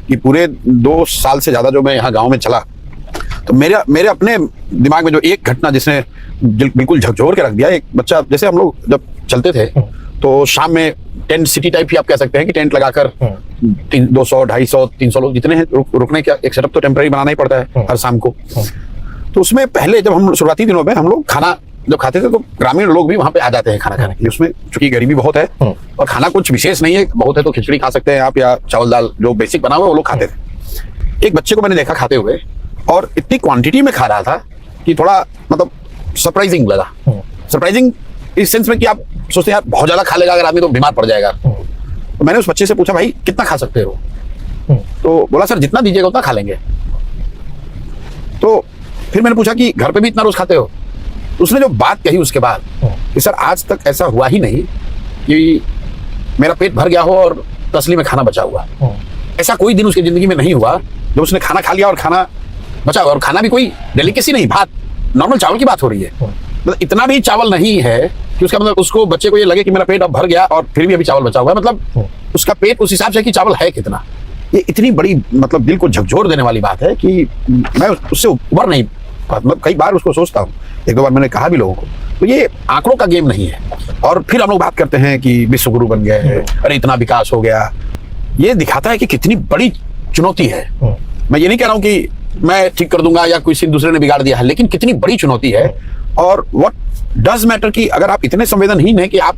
कि पूरे 2 साल से ज्यादा जो मैं यहाँ गांव में चला, तो मेरे अपने दिमाग में जो एक घटना जिसने बिल्कुल झकझोर के रख दिया, एक बच्चा, जैसे हम लोग जब चलते थे तो शाम में टेंट सिटी टाइप ही आप कह सकते हैं कि टेंट लगाकर 200, 250, 300 लोग जितने हैं रुकने का एक सेटअप तो टेम्पररी बनाना ही पड़ता है हर शाम को। तो उसमें पहले जब हम शुरुआती दिनों में हम लोग खाना जब खाते थे तो ग्रामीण लोग भी वहां पे आ जाते हैं खाना खाने के लिए। उसमें चूंकि गरीबी बहुत है और खाना कुछ विशेष नहीं है, बहुत है तो खिचड़ी खा सकते हैं आप या चावल दाल जो बेसिक बना हुआ वो लोग खाते थे। एक बच्चे को मैंने देखा खाते हुए और इतनी क्वांटिटी में खा रहा था कि थोड़ा मतलब सरप्राइजिंग लगा। सरप्राइजिंग इस सेंस में कि आप सोचते हैं यार बहुत ज्यादा खा लेगा अगर आदमी तो बीमार पड़ जाएगा। तो मैंने उस बच्चे से पूछा, भाई कितना खा सकते हो? तो बोला सर जितना दीजिएगा उतना खा लेंगे। तो फिर मैंने पूछा कि घर पे भी इतना रोज खाते हो? उसने जो बात कही उसके बाद कि सर आज तक ऐसा हुआ ही नहीं कि मेरा पेट भर गया हो और तसली में खाना बचा हुआ। ऐसा कोई दिन उसकी जिंदगी में नहीं हुआ जब उसने खाना खा लिया और खाना बचा हुआ, और खाना भी कोई डेलिकेसी नहीं, भात नॉर्मल चावल की बात हो रही है। मतलब इतना भी चावल नहीं है कि उसका मतलब उसको बच्चे को ये लगे कि मेरा पेट अब भर गया और फिर भी अभी चावल बचा हुआ है। मतलब उसका पेट उस हिसाब से कि चावल है कितना। ये इतनी बड़ी मतलब दिल को झकझोर देने वाली बात है कि मैं उससे उबर नहीं, मतलब कई बार उसको सोचता हूँ, 1-2 बार मैंने कहा भी लोगों को। तो ये आंकड़ों का गेम नहीं है। और फिर हम लोग बात करते हैं कि विश्व गुरु बन गए, अरे इतना विकास हो गया। ये दिखाता है कि कितनी बड़ी चुनौती है। मैं ये नहीं कह रहा हूँ कि मैं ठीक कर दूंगा या किसी दूसरे ने बिगाड़ दिया है, लेकिन कितनी बड़ी चुनौती है। और व्हाट डज मैटर कि अगर आप इतने संवेदनहीन हैं कि आप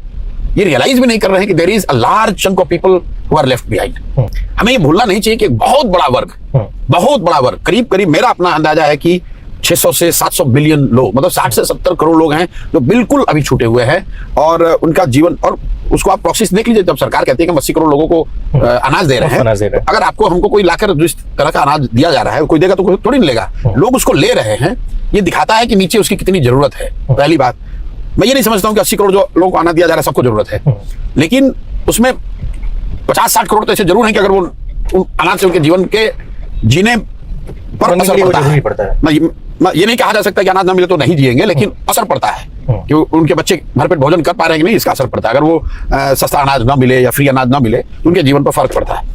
ये रियलाइज भी नहीं कर रहे हैं कि there is a large chunk of people who are left behind. हमें ये भूलना नहीं चाहिए कि एक बहुत बड़ा वर्ग करीब करीब मेरा अपना अंदाजा है कि 600 से 700 बिलियन लोग, मतलब 60 से 70 करोड़ लोग हैं जो बिल्कुल अभी छूटे हुए हैं। और उनका जीवन, और उसको आप प्रोसेस देख लीजिए, जब सरकार कहती है कि 80 करोड़ लोगों को अनाज दे रहे हैं, अगर आपको हमको कोई लाकर जिस तरह का अनाज दिया जा रहा है, कोई देगा तो कोई थोड़ी नहीं लेगा, लोग उसको ले रहे हैं। ये दिखाता है कि नीचे उसकी कितनी जरूरत है। पहली बात, मैं ये नहीं समझता हूँ कि 80 करोड़ जो लोगों को अनाज दिया जा रहा है सबको जरूरत है, लेकिन उसमें 50-60 करोड़ तो ऐसे जरूर हैं कि अगर वो अनाज से उनके जीवन के जीने पर असर पड़ता है। ये नहीं कहा जा सकता कि अनाज ना मिले तो नहीं जिएंगे, लेकिन असर पड़ता है कि उनके बच्चे भरपेट भोजन कर पा रहे हैं कि नहीं, इसका असर पड़ता है। अगर वो सस्ता अनाज ना मिले या फ्री अनाज ना मिले तो उनके जीवन पर फर्क पड़ता है।